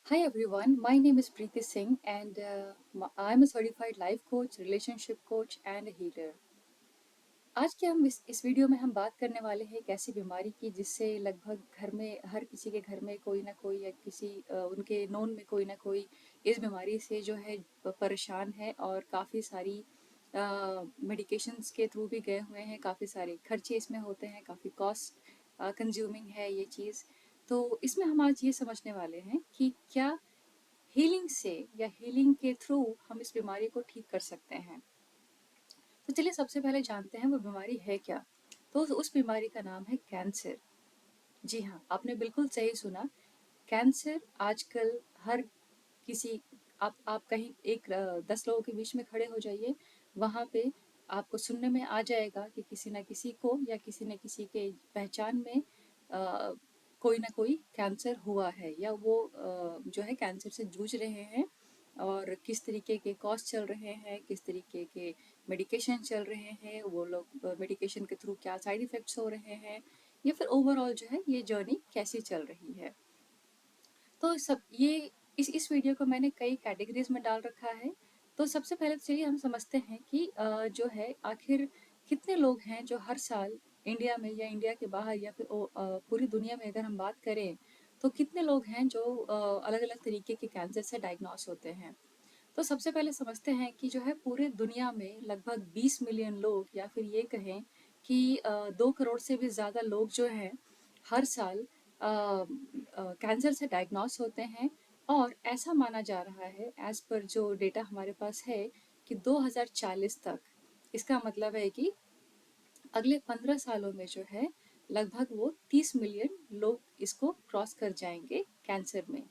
Hi everyone, my name is Preeti Singh and I'm a certified life coach, relationship coach and a healer. आज के हम इस video में हम बात करने वाले हैं एक ऐसी बीमारी की जिससे लगभग घर में हर किसी के घर में कोई ना कोई या किसी उनके नोन में कोई ना कोई इस बीमारी से जो है परेशान है और काफ़ी सारी मेडिकेशंस के थ्रू भी गए हुए हैं, काफ़ी सारे खर्चे इसमें होते हैं, काफ़ी कॉस्ट कंज्यूमिंग है ये चीज़। तो इसमें हम आज ये समझने वाले हैं कि क्या हीलिंग से या हीलिंग के थ्रू हम इस बीमारी को ठीक कर सकते हैं। तो चलिए सबसे पहले जानते हैं वो बीमारी है क्या। तो उस बीमारी का नाम है कैंसर। जी हाँ, आपने बिल्कुल सही सुना। कैंसर आजकल हर किसी आप कहीं 10 लोगों के बीच में खड़े हो जाइए, वहाँ पे आपको सुनने में आ जाएगा कि किसी न किसी को या किसी न किसी के पहचान में कोई ना कोई कैंसर हुआ है या वो जो है कैंसर से जूझ रहे हैं और किस तरीके के कॉस्ट चल रहे हैं, किस तरीके के मेडिकेशन चल रहे हैं, वो लोग मेडिकेशन के थ्रू क्या साइड इफ़ेक्ट्स हो रहे हैं या फिर ओवरऑल जो है ये जर्नी कैसी चल रही है। तो सब ये इस वीडियो को मैंने कई कैटेगरीज में डाल रखा है। तो सबसे पहले तो चलिए हम समझते हैं कि जो है आखिर कितने लोग हैं जो हर साल इंडिया में या इंडिया के बाहर या फिर पूरी दुनिया में अगर हम बात करें तो कितने लोग हैं जो अलग अलग तरीके के कैंसर से डायग्नोस होते हैं। तो सबसे पहले समझते हैं कि जो है पूरे दुनिया में लगभग 20 मिलियन लोग या फिर ये कहें कि 2 करोड़ से भी ज़्यादा लोग जो हैं हर साल कैंसर से डायग्नोस होते हैं। और ऐसा माना जा रहा है एज पर जो डेटा हमारे पास है कि 2040 तक, इसका मतलब है कि अगले 15 सालों में जो है लगभग वो 30 मिलियन लोग इसको क्रॉस कर जाएंगे कैंसर में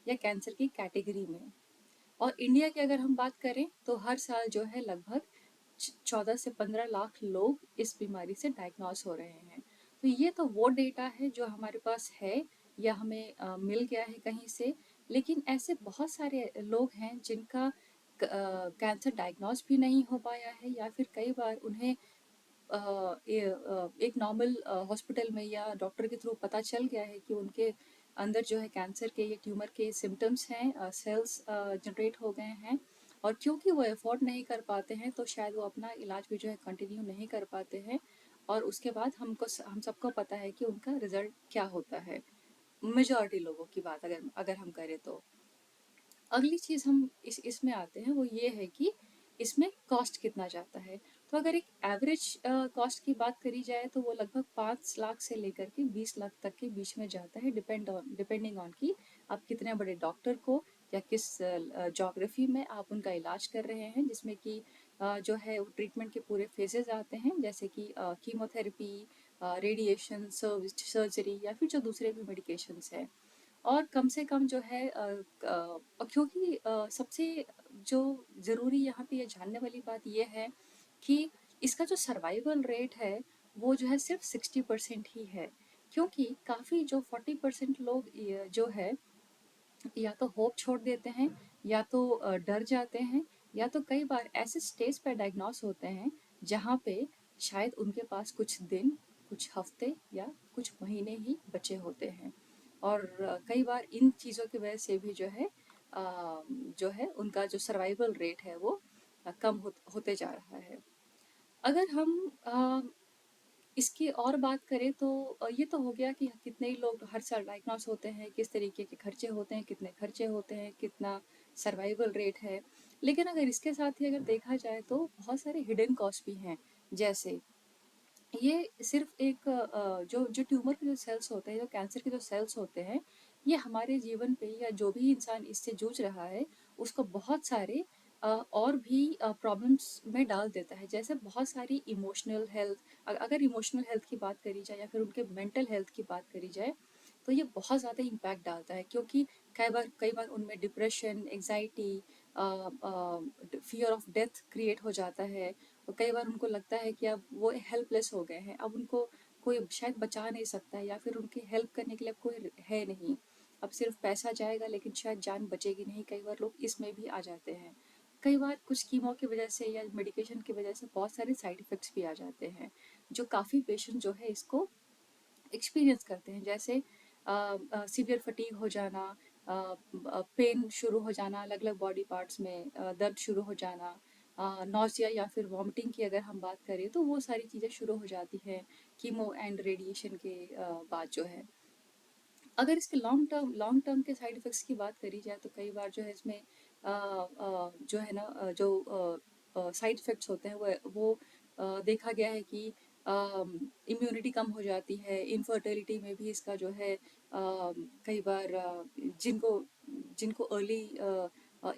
या कैंसर की कैटेगरी में। और इंडिया की अगर हम बात करें तो हर साल जो है लगभग 14 से 15 लाख लोग इस बीमारी से डायग्नोस हो रहे हैं। तो ये तो वो डेटा है जो हमारे पास है या हमें मिल गया है कहीं से। लेकिन ऐसे बहुत सारे लोग हैं जिनका कैंसर डायग्नोस भी नहीं हो पाया है या फिर कई बार उन्हें एक नॉर्मल हॉस्पिटल में या डॉक्टर के थ्रू पता चल गया है कि उनके अंदर जो है कैंसर के या ट्यूमर के सिम्टम्स हैं, सेल्स जनरेट हो गए हैं। और क्योंकि वो अफोर्ड नहीं कर पाते हैं तो शायद वो अपना इलाज भी जो है कंटिन्यू नहीं कर पाते हैं। और उसके बाद हम सबको पता है कि उनका रिजल्ट क्या होता है। मेजॉरिटी लोगों की बात अगर अगर हम करें तो अगली चीज़ हम इसमें आते हैं वो ये है कि इसमें कॉस्ट कितना जाता है। तो अगर एक एवरेज कॉस्ट की बात करी जाए तो वो लगभग 5 लाख से लेकर के 20 लाख तक के बीच में जाता है, डिपेंडिंग ऑन कि आप कितने बड़े डॉक्टर को या किस जोग्राफी में आप उनका इलाज कर रहे हैं, जिसमें कि जो है ट्रीटमेंट के पूरे फेजेस आते हैं जैसे कि कीमोथेरेपी, रेडिएशन, सर्जरी या फिर जो दूसरे भी मेडिकेशंस हैं। और कम से कम जो है क्योंकि सबसे जो ज़रूरी यहाँ पे ये जानने वाली बात ये है कि इसका जो सर्वाइवल रेट है वो जो है सिर्फ 60% ही है। क्योंकि काफ़ी जो 40% लोग जो है या तो होप छोड़ देते हैं या तो डर जाते हैं या तो कई बार ऐसे स्टेज पर डायग्नोस होते हैं जहाँ पे शायद उनके पास कुछ दिन, कुछ हफ्ते या कुछ महीने ही बचे होते हैं। और कई बार इन चीज़ों की वजह से भी जो है उनका जो सर्वाइवल रेट है वो कम होते जा रहा है। अगर हम इसकी और बात करें तो ये तो हो गया कि कितने ही लोग हर साल डायग्नोस होते हैं, किस तरीके के खर्चे होते हैं, कितने खर्चे होते हैं, कितना सर्वाइवल रेट है। लेकिन अगर इसके साथ ही अगर देखा जाए तो बहुत सारे हिडन कॉस्ट भी हैं। जैसे ये सिर्फ एक जो जो ट्यूमर के जो सेल्स होते हैं, जो कैंसर के जो सेल्स होते हैं, ये हमारे जीवन पे या जो भी इंसान इससे जूझ रहा है उसको बहुत सारे और भी प्रॉब्लम्स में डाल देता है। जैसे बहुत सारी इमोशनल हेल्थ, अगर इमोशनल हेल्थ की बात करी जाए या फिर उनके मेंटल हेल्थ की बात करी जाए तो ये बहुत ज़्यादा इम्पैक्ट डालता है। क्योंकि कई बार उनमें depression, anxiety, fear of death create हो जाता है। और कई बार उनको लगता है कि अब वो हेल्पलेस हो गए हैं, अब उनको कोई शायद बचा नहीं सकता है या फिर उनकी हेल्प करने के लिए अब कोई है नहीं। अब सिर्फ पैसा जाएगा लेकिन शायद जान बचेगी नहीं, कई बार लोग इसमें भी आ जाते हैं। कई बार कुछ कीमो की वजह से या मेडिकेशन की वजह से बहुत सारे साइड इफ़ेक्ट्स भी आ जाते हैं, जो काफ़ी पेशेंट जो है इसको एक्सपीरियंस करते हैं। जैसे सीवियर फटीग हो जाना पेन शुरू हो जाना अलग अलग बॉडी पार्ट्स में, दर्द शुरू हो जाना, नौसिया या फिर वॉमिटिंग की अगर हम बात करें तो वो सारी चीज़ें शुरू हो जाती हैं कीमो एंड रेडिएशन के बाद जो है। अगर इसके लॉन्ग टर्म के साइड इफ़ेक्ट्स की बात करी जाए तो कई बार जो है इसमें जो है ना जो साइड इफ़ेक्ट्स होते हैं वो देखा गया है कि इम्यूनिटी कम हो जाती है, इनफर्टिलिटी में भी इसका जो है कई बार जिनको जिनको अर्ली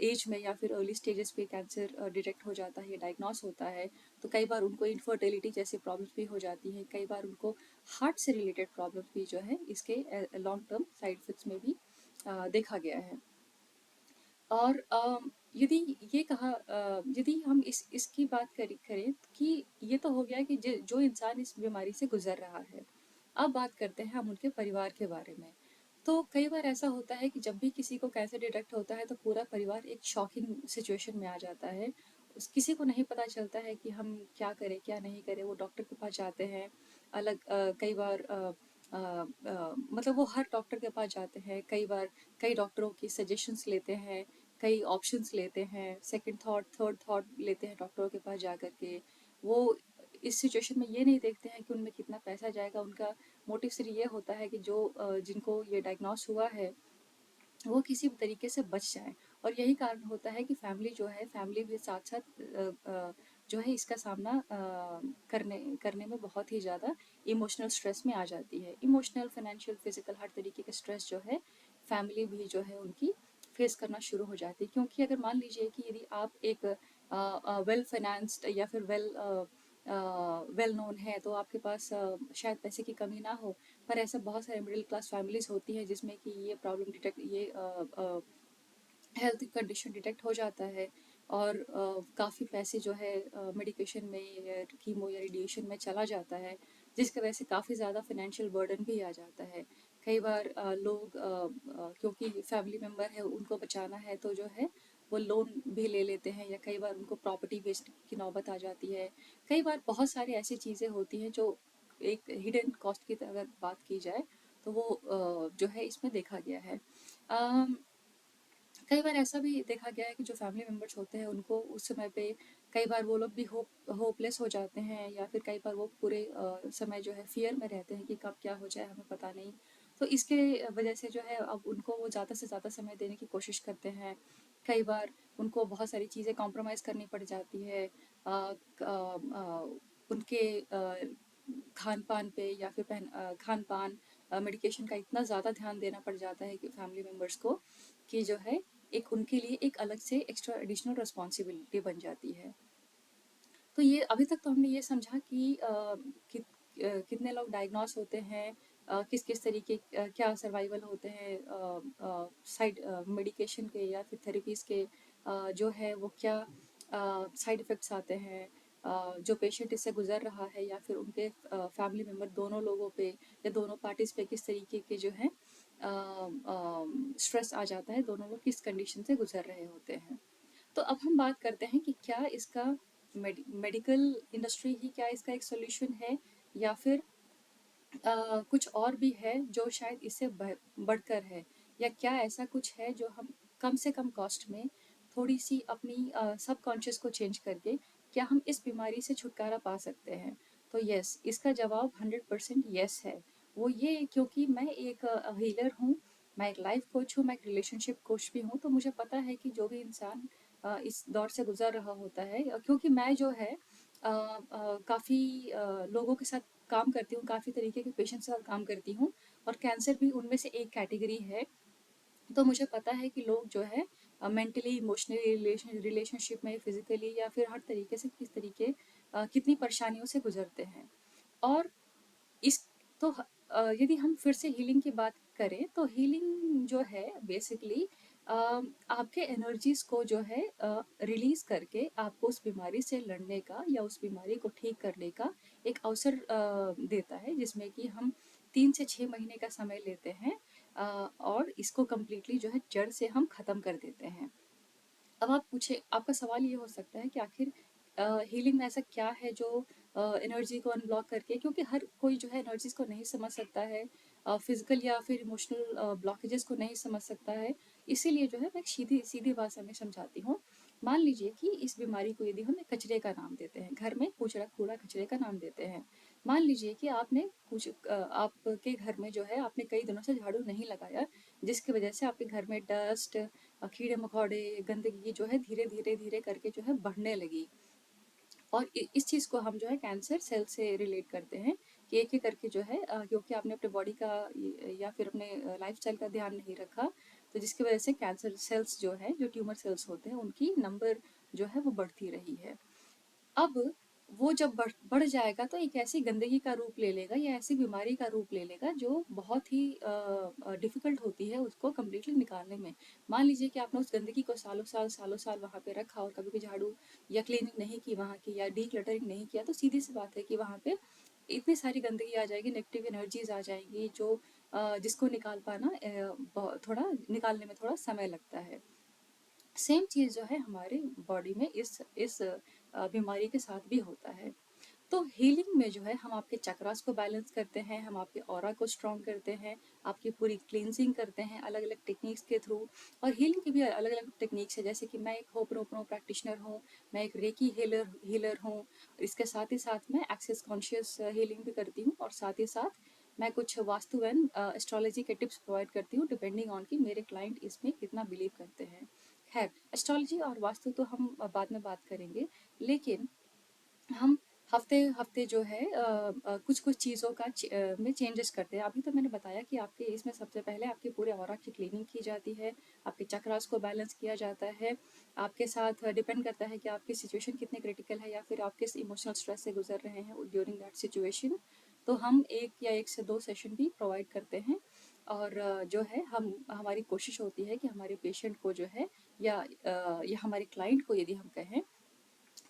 एज में या फिर अर्ली स्टेजेस पे कैंसर डिटेक्ट हो जाता है या डायग्नोस होता है, तो कई बार उनको इनफर्टिलिटी जैसी प्रॉब्लम्स भी हो जाती हैं, कई बार उनको हार्ट से रिलेटेड प्रॉब्लम्स भी जो है इसके लॉन्ग टर्म साइड इफेक्ट्स में भी देखा गया है। और यदि ये कहा यदि हम इसकी बात करें कि ये तो हो गया कि जो इंसान इस बीमारी से गुजर रहा है, अब बात करते हैं हम उनके परिवार के बारे में। तो कई बार ऐसा होता है कि जब भी किसी को कैंसर डिटेक्ट होता है तो पूरा परिवार एक शॉकिंग सिचुएशन में आ जाता है। किसी को नहीं पता चलता है कि हम क्या करें क्या नहीं करें। वो डॉक्टर के पास जाते हैं, कई बार मतलब वो हर डॉक्टर के पास जाते हैं, कई बार कई डॉक्टरों की सजेशंस लेते हैं, कई ऑप्शंस लेते हैं, सेकंड थॉट थर्ड थॉट लेते हैं डॉक्टरों के पास जा कर के। वो इस सिचुएशन में ये नहीं देखते हैं कि उनमें कितना पैसा जाएगा। उनका मोटिव सिर्फ ये होता है कि जो जिनको ये डायग्नोस हुआ है वो किसी भी तरीके से बच जाए। और यही कारण होता है कि फैमिली भी साथ साथ जो है इसका सामना करने करने में बहुत ही ज़्यादा इमोशनल स्ट्रेस में आ जाती है। इमोशनल, फाइनेंशियल, फिजिकल हर तरीके का स्ट्रेस जो है फैमिली भी जो है उनकी फेस करना शुरू हो जाती है। क्योंकि अगर मान लीजिए कि यदि आप एक वेल फाइनेंस्ड या फिर वेल नोन है तो आपके पास शायद पैसे की कमी ना हो, पर ऐसा बहुत सारे मिडिल क्लास फैमिलीज होती हैं जिसमें कि ये प्रॉब्लम डिटेक्ट ये हेल्थ कंडीशन डिटेक्ट हो जाता है और काफ़ी पैसे जो है मेडिकेशन में या कीमो या रेडिएशन में चला जाता है, जिसकी वजह से काफ़ी ज़्यादा फाइनेंशियल बर्डन भी आ जाता है। कई बार लोग क्योंकि फैमिली मेम्बर है उनको बचाना है तो जो है वो लोन भी ले लेते हैं, या कई बार उनको प्रॉपर्टी बेस्ड की नौबत आ जाती है। कई बार बहुत सारी ऐसी चीज़ें होती हैं जो एक हिडन कॉस्ट की अगर बात की जाए तो वो जो है इसमें देखा गया है। कई बार ऐसा भी देखा गया है कि जो फैमिली मेम्बर्स होते हैं उनको उस समय पे कई बार वो लोग भी होपलेस हो जाते हैं, या फिर कई बार वो पूरे समय जो है फियर में रहते हैं कि कब क्या हो जाए हमें पता नहीं। तो इसके वजह से जो है अब उनको वो ज़्यादा से ज़्यादा समय देने की कोशिश करते हैं। कई बार उनको बहुत सारी चीज़ें कॉम्प्रोमाइज़ करनी पड़ जाती है, उनके खान पान पे या फिर खान पान मेडिकेशन का इतना ज़्यादा ध्यान देना पड़ जाता है कि फैमिली मेम्बर्स को कि जो है एक उनके लिए एक अलग से एक्स्ट्रा एडिशनल रिस्पॉन्सिबिलिटी बन जाती है। तो ये अभी तक तो हमने ये समझा कि कितने लोग डायग्नोस होते हैं, किस किस तरीके क्या सर्वाइवल होते हैं साइड मेडिकेशन के या फिर थेरेपीज़ के, जो है वो क्या साइड इफ़ेक्ट्स आते हैं, जो पेशेंट इससे गुज़र रहा है या फिर उनके फैमिली मेम्बर दोनों लोगों पे या दोनों पार्टीज़ पे किस तरीके के जो है स्ट्रेस आ जाता है, दोनों लोग किस कंडीशन से गुज़र रहे होते हैं। तो अब हम बात करते हैं कि क्या इसका मेडिकल इंडस्ट्री ही क्या इसका एक सॉल्यूशन है, या फिर कुछ और भी है जो शायद इससे बढ़कर है, या क्या ऐसा कुछ है जो हम कम से कम कॉस्ट में थोड़ी सी अपनी सबकॉन्शियस को चेंज करके क्या हम इस बीमारी से छुटकारा पा सकते हैं। तो यस, इसका जवाब 100% यस है। वो ये क्योंकि मैं एक हीलर हूँ, मैं एक लाइफ कोच हूँ, मैं एक रिलेशनशिप कोच भी हूँ। तो मुझे पता है कि जो भी इंसान इस दौर से गुजर रहा होता है, क्योंकि मैं जो है काफ़ी लोगों के साथ काम करती हूँ, काफ़ी तरीके के पेशेंट्स के साथ काम करती हूँ, और कैंसर भी उनमें से एक कैटेगरी है। तो मुझे पता है कि लोग जो है मेंटली, इमोशनली, रिलेशनशिप में, फिजिकली या फिर हर तरीके से किस तरीके कितनी परेशानियों से गुजरते हैं। और इस तो यदि हम फिर से हीलिंग की बात करें तो हीलिंग जो है बेसिकली आपके एनर्जीज को जो है रिलीज करके आपको उस बीमारी से लड़ने का या उस बीमारी को ठीक करने का एक अवसर देता है, जिसमें कि हम 3 से 6 महीने का समय लेते हैं और इसको कम्प्लीटली जो है जड़ से हम ख़त्म कर देते हैं। अब आप पूछे, आपका सवाल ये हो सकता है कि आखिर हीलिंग में ऐसा क्या है जो एनर्जी को अनब्लॉक करके, क्योंकि हर कोई जो है एनर्जीज को नहीं समझ सकता है, फिजिकल या फिर इमोशनल ब्लॉकेजेस को नहीं समझ सकता है। इसीलिए जो है मैं सीधी सीधी भाषा में समझाती हूँ। मान लीजिए कि इस बीमारी को यदि हम कचरे का नाम देते हैं, घर में कूड़ा कूड़ा कचरे का नाम देते हैं। मान लीजिए कि आपने कुछ आपके घर में जो है आपने कई दिनों से झाड़ू नहीं लगाया, जिसकी वजह से आपके घर में डस्ट, कीड़े मकोड़े, गंदगी जो है धीरे धीरे धीरे करके जो है बढ़ने लगी। और इस चीज़ को हम जो है कैंसर सेल से रिलेट करते हैं कि एक एक करके जो है क्योंकि आपने अपने बॉडी का या फिर अपने लाइफस्टाइल का ध्यान नहीं रखा, तो जिसकी वजह से कैंसर सेल्स जो है, जो ट्यूमर सेल्स होते हैं, उनकी नंबर जो है वो बढ़ती रही है। अब वो जब बढ़ जाएगा तो एक ऐसी गंदगी का रूप ले लेगा या ऐसी बीमारी का रूप ले लेगा जो बहुत ही डिफिकल्ट होती है उसको कम्प्लीटली निकालने में। मान लीजिए कि आपने उस गंदगी को सालों साल वहाँ पे रखा और कभी भी झाड़ू या क्लीनिंग नहीं की वहाँ की, या डी क्लटरिंग नहीं किया, तो सीधी सी बात है कि वहाँ पे इतनी सारी गंदगी आ जाएगी, नेगेटिव एनर्जीज आ जाएंगी, जो जिसको निकाल पाना थोड़ा निकालने में थोड़ा समय लगता है। सेम चीज़ जो है हमारे बॉडी में इस बीमारी के साथ भी होता है। तो हीलिंग में जो है हम आपके चक्रास को बैलेंस करते हैं, हम आपके ऑरा को स्ट्रॉन्ग करते हैं, आपकी पूरी क्लींजिंग करते हैं अलग अलग टेक्निक्स के थ्रू। और हीलिंग की भी अलग अलग टेक्निक्स है, जैसे कि मैं एक होपरोपनो प्रैक्टिशनर हूँ, मैं एक रेकी हीलर हूँ। इसके साथ ही साथ मैं एक्सेस कॉन्शियस हीलिंग भी करती हूँ, और साथ ही साथ मैं कुछ वास्तु एंड एस्ट्रोलॉजी के टिप्स प्रोवाइड करती हूँ, डिपेंडिंग ऑन कि मेरे क्लाइंट इसमें कितना बिलीव करते हैं। खैर, एस्ट्रोलॉजी और वास्तु तो हम बाद में बात करेंगे, लेकिन हम हफ्ते हफ्ते जो है कुछ कुछ चीज़ों का में चेंजेस करते हैं। अभी तो मैंने बताया कि आपके इसमें सबसे पहले आपके पूरे ऑरा की क्लीनिंग की जाती है, आपके चक्रास को बैलेंस किया जाता है। आपके साथ डिपेंड करता है कि आपकी सिचुएशन कितनी क्रिटिकल है या फिर आप किस इमोशनल स्ट्रेस से गुजर रहे हैं ड्यूरिंग दैट सिचुएशन। तो हम एक से दो सेशन भी प्रोवाइड करते हैं। और जो है हमारी कोशिश होती है कि हमारे पेशेंट को जो है या हमारे क्लाइंट को यदि हम कहें,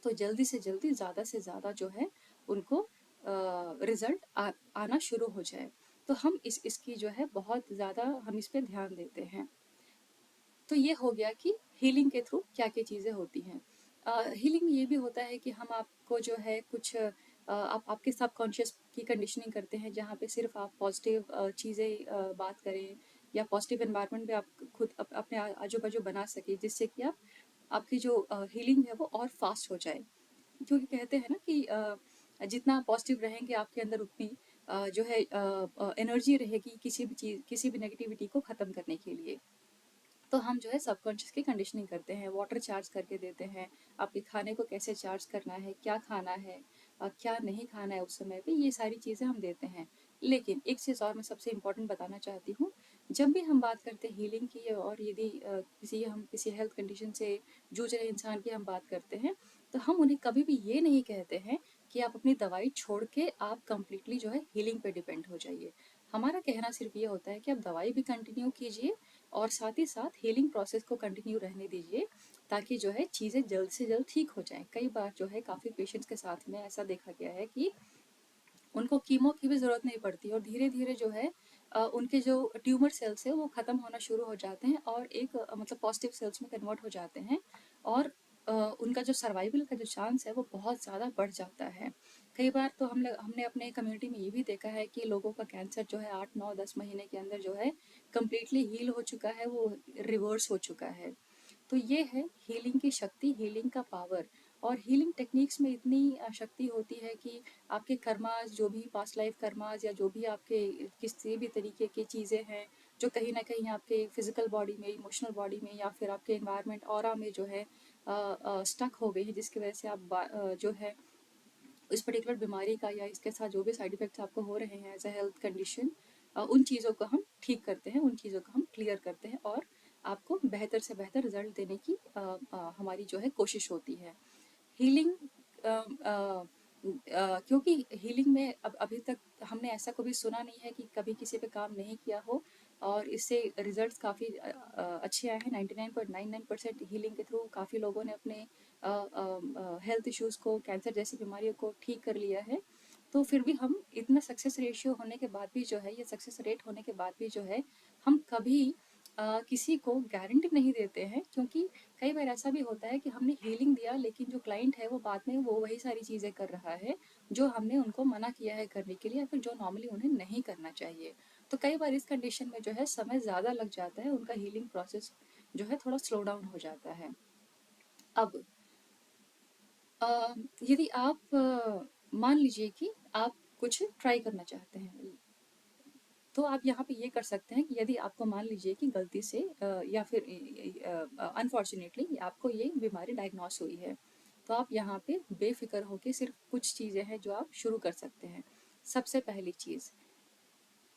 तो जल्दी से जल्दी ज़्यादा से ज़्यादा जो है उनको रिजल्ट आना शुरू हो जाए। तो हम इसकी जो है बहुत ज़्यादा हम इस पे ध्यान देते हैं। तो ये हो गया कि हीलिंग के थ्रू क्या क्या चीज़ें होती हैं। हीलिंग में ये भी होता है कि हम आपको जो है कुछ आप आपके सबकॉन्शियस की कंडीशनिंग करते हैं, जहाँ पे सिर्फ आप पॉजिटिव चीज़ें बात करें, या पॉजिटिव एनवायरनमेंट में आप खुद अपने आजू बाजू बना सके, जिससे कि आप आपकी जो हीलिंग है वो और फास्ट हो जाए। क्योंकि कहते हैं ना कि जितना पॉजिटिव रहेंगे आपके अंदर, उतनी जो है एनर्जी रहेगी किसी भी चीज़, किसी भी नेगेटिविटी को ख़त्म करने के लिए। तो हम जो है सबकॉन्शियस की कंडीशनिंग करते हैं, वाटर चार्ज करके देते हैं, आपके खाने को कैसे चार्ज करना है, क्या खाना है, क्या नहीं खाना है उस समय पे, ये सारी चीज़ें हम देते हैं। लेकिन एक चीज़ और मैं सबसे इम्पोर्टेंट बताना चाहती हूँ, जब भी हम बात करते हैं हीलिंग की, और यदि किसी हेल्थ कंडीशन से जूझ रहे इंसान की हम बात करते हैं, तो हम उन्हें कभी भी ये नहीं कहते हैं कि आप अपनी दवाई छोड़ के आप कंप्लीटली जो है हीलिंग पे डिपेंड हो जाइए। हमारा कहना सिर्फ ये होता है कि आप दवाई भी कंटिन्यू कीजिए, और साथ ही साथ हीलिंग प्रोसेस को कंटिन्यू रहने दीजिए, ताकि जो है चीज़ें जल्द से जल्द ठीक हो जाएं। कई बार जो है काफ़ी पेशेंट्स के साथ में ऐसा देखा गया है कि उनको कीमो की भी ज़रूरत नहीं पड़ती, और धीरे धीरे जो है उनके जो ट्यूमर सेल्स है वो ख़त्म होना शुरू हो जाते हैं, और एक मतलब पॉजिटिव सेल्स में कन्वर्ट हो जाते हैं। और उनका जो सर्वाइवल का जो चांस है वो बहुत ज़्यादा बढ़ जाता है। कई बार तो हमने अपने कम्युनिटी में ये भी देखा है कि लोगों का कैंसर जो है 8 9 10 महीने के अंदर जो है कम्प्लीटली हील हो चुका है, वो रिवर्स हो चुका है। तो ये है हीलिंग की शक्ति, हीलिंग का पावर। और हीलिंग टेक्निक्स में इतनी शक्ति होती है कि आपके कर्मास, जो भी पास्ट लाइफ कर्मास, या जो भी आपके किसी भी तरीके की चीज़ें हैं जो कहीं ना कहीं आपके फिजिकल बॉडी में, इमोशनल बॉडी में, या फिर आपके एनवायरनमेंट ऑरा में जो है स्टक हो गई है, जिसकी वजह से आप जो है इस पर्टिकुलर बीमारी का या इसके साथ जो भी साइड इफेक्ट्स आपको हो रहे हैं एज अ हेल्थ कंडीशन, उन चीज़ों को हम ठीक करते हैं, उन चीज़ों को हम क्लियर करते हैं, और आपको बेहतर से बेहतर रिजल्ट देने की हमारी जो है कोशिश होती है। हीलिंग क्योंकि हीलिंग में अब अभी तक हमने ऐसा कभी सुना नहीं है कि कभी किसी पे काम नहीं किया हो, और इससे रिजल्ट्स काफ़ी अच्छे आए हैं। 99.99% हीलिंग के थ्रू काफ़ी लोगों ने अपने हेल्थ इश्यूज़ को, कैंसर जैसी बीमारियों को ठीक कर लिया है। तो फिर भी हम इतना सक्सेस रेशियो होने के बाद भी जो है, ये सक्सेस रेट होने के बाद भी जो है, हम कभी किसी को गारंटी नहीं देते हैं, क्योंकि कई बार ऐसा भी होता है कि हमने हीलिंग दिया, लेकिन जो क्लाइंट है वो बाद में वो वही सारी चीज़ें कर रहा है जो हमने उनको मना किया है करने के लिए, या फिर जो नॉर्मली उन्हें नहीं करना चाहिए। तो कई बार इस कंडीशन में जो है समय ज़्यादा लग जाता है, उनका हीलिंग प्रोसेस जो है थोड़ा स्लो डाउन हो जाता है। अब अ, यदि आप मान लीजिए कि आप कुछ ट्राई करना चाहते हैं, तो आप यहाँ पे ये कर सकते हैं कि यदि आपको मान लीजिए कि गलती से या फिर अनफॉर्चुनेटली आपको ये बीमारी डायग्नोस हुई है, तो आप यहाँ पे बेफिक्र होके सिर्फ कुछ चीज़ें हैं जो आप शुरू कर सकते हैं। सबसे पहली चीज़,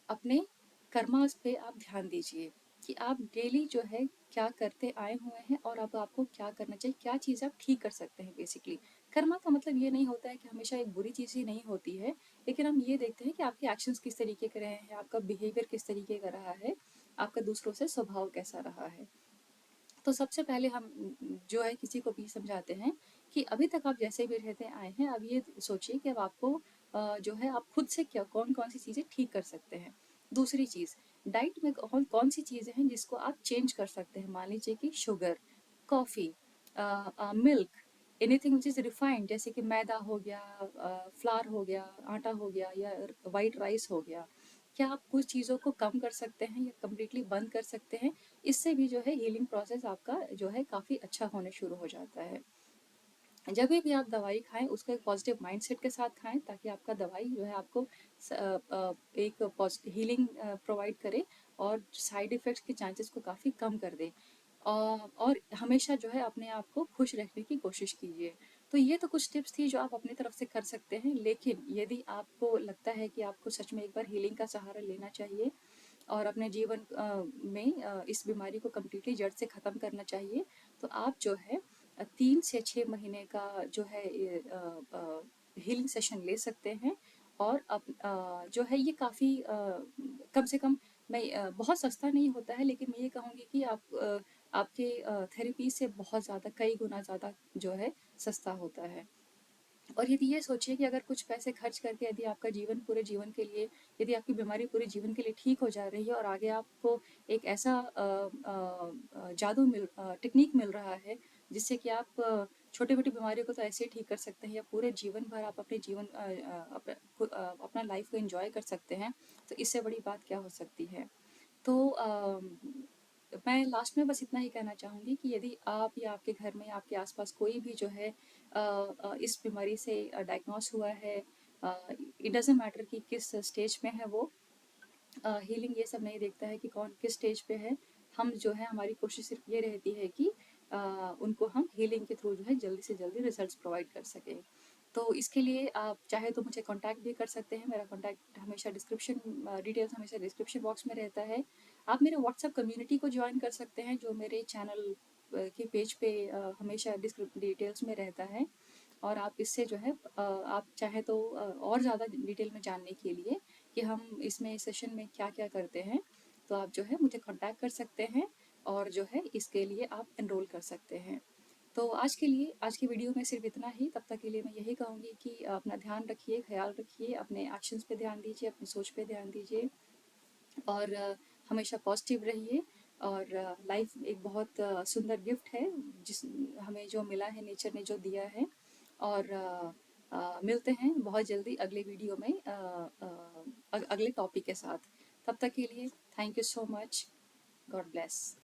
अपने कर्मास पे आप ध्यान दीजिए कि आप डेली जो है क्या करते आए हुए हैं और अब आपको क्या करना चाहिए, क्या चीज़ आप ठीक कर सकते हैं बेसिकली। कर्मा का मतलब ये नहीं होता है कि हमेशा एक बुरी चीज़ ही नहीं होती है, लेकिन हम ये देखते हैं कि आपके एक्शंस किस तरीके के रहे हैं, आपका बिहेवियर किस तरीके का रहा है, आपका दूसरों से स्वभाव कैसा रहा है। तो सबसे पहले हम जो है किसी को भी समझाते हैं कि अभी तक आप जैसे भी रहते आए हैं, अब ये सोचिए कि अब आपको जो है आप खुद से क्या कौन कौन सी चीज़ें ठीक कर सकते हैं। दूसरी चीज़, डाइट में कौन कौन सी चीज़ें हैं जिसको आप चेंज कर सकते हैं। मान लीजिए कि sugar, coffee, milk, anything which is refined, जैसे कि मैदा हो गया, फ्लावर हो गया, आटा हो गया, या वाइट राइस हो गया। क्या आप कुछ चीज़ों को कम कर सकते हैं या कम्प्लीटली बंद कर सकते हैं। इससे भी जो है हीलिंग प्रोसेस आपका जो है काफ़ी अच्छा होने शुरू हो जाता है। जब भी आप दवाई खाएं, उसको एक पॉजिटिव माइंडसेट के साथ खाएं, ताकि आपका दवाई जो है आपको एक पॉजिटिव हीलिंग प्रोवाइड करे और साइड इफ़ेक्ट्स के चांसेस को काफ़ी कम कर दे। और हमेशा जो है अपने आप को खुश रखने की कोशिश कीजिए। तो ये तो कुछ टिप्स थी जो आप अपनी तरफ से कर सकते हैं, लेकिन यदि आपको लगता है कि आपको सच में एक बार हीलिंग का सहारा लेना चाहिए और अपने जीवन में इस बीमारी को कम्प्लीटली जड़ से ख़त्म करना चाहिए, तो आप जो है 3 से 6 महीने का जो है हीलिंग सेशन ले सकते हैं। और अब जो है ये काफ़ी कम से कम मैं बहुत सस्ता नहीं होता है, लेकिन मैं ये कहूँगी कि आपके थेरेपी से बहुत ज़्यादा, कई गुना ज़्यादा जो है सस्ता होता है। और यदि ये सोचिए कि अगर कुछ पैसे खर्च करके यदि आपका जीवन पूरे जीवन के लिए, यदि आपकी बीमारी पूरे जीवन के लिए ठीक हो जा रही है और आगे आपको एक ऐसा जादू टेक्निक मिल रहा है जिससे कि आप छोटी मोटी बीमारियों को तो ऐसे ही ठीक कर सकते हैं, या पूरे जीवन भर आप अपने जीवन अपना लाइफ को एंजॉय कर सकते हैं, तो इससे बड़ी बात क्या हो सकती है। तो मैं लास्ट में बस इतना ही कहना चाहूँगी कि यदि आप या आपके घर में आपके आसपास कोई भी जो है इस बीमारी से डायग्नोस हुआ है, इट डजेंट मैटर कि किस स्टेज में है वो। हीलिंग ये सब नहीं देखता है कि कौन किस स्टेज पे है। हम जो है हमारी कोशिश सिर्फ ये रहती है कि उनको हम हीलिंग के थ्रू जो है जल्दी से जल्दी रिजल्ट्स प्रोवाइड कर सकें। तो इसके लिए आप चाहे तो मुझे कांटेक्ट भी कर सकते हैं। मेरा कांटेक्ट हमेशा डिस्क्रिप्शन डिटेल्स हमेशा डिस्क्रिप्शन बॉक्स में रहता है। आप मेरे व्हाट्सएप कम्युनिटी को ज्वाइन कर सकते हैं, जो मेरे चैनल के पेज पे हमेशा डिटेल्स में रहता है। और आप इससे जो है आप चाहे तो और ज़्यादा डिटेल में जानने के लिए कि हम इसमें सेशन में क्या क्या करते हैं, तो आप जो है मुझे कांटेक्ट कर सकते हैं और जो है इसके लिए आप एनरोल कर सकते हैं। तो आज के लिए, आज की वीडियो में सिर्फ इतना ही। तब तक के लिए मैं यही कहूँगी कि अपना ध्यान रखिए, ख्याल रखिए, अपने एक्शंस पे ध्यान दीजिए, अपनी सोच पे ध्यान दीजिए, और हमेशा पॉजिटिव रहिए। और लाइफ एक बहुत सुंदर गिफ्ट है जिस हमें जो मिला है, नेचर ने जो दिया है। और मिलते हैं बहुत जल्दी अगले वीडियो में अगले टॉपिक के साथ। तब तक के लिए thank you so much. God bless.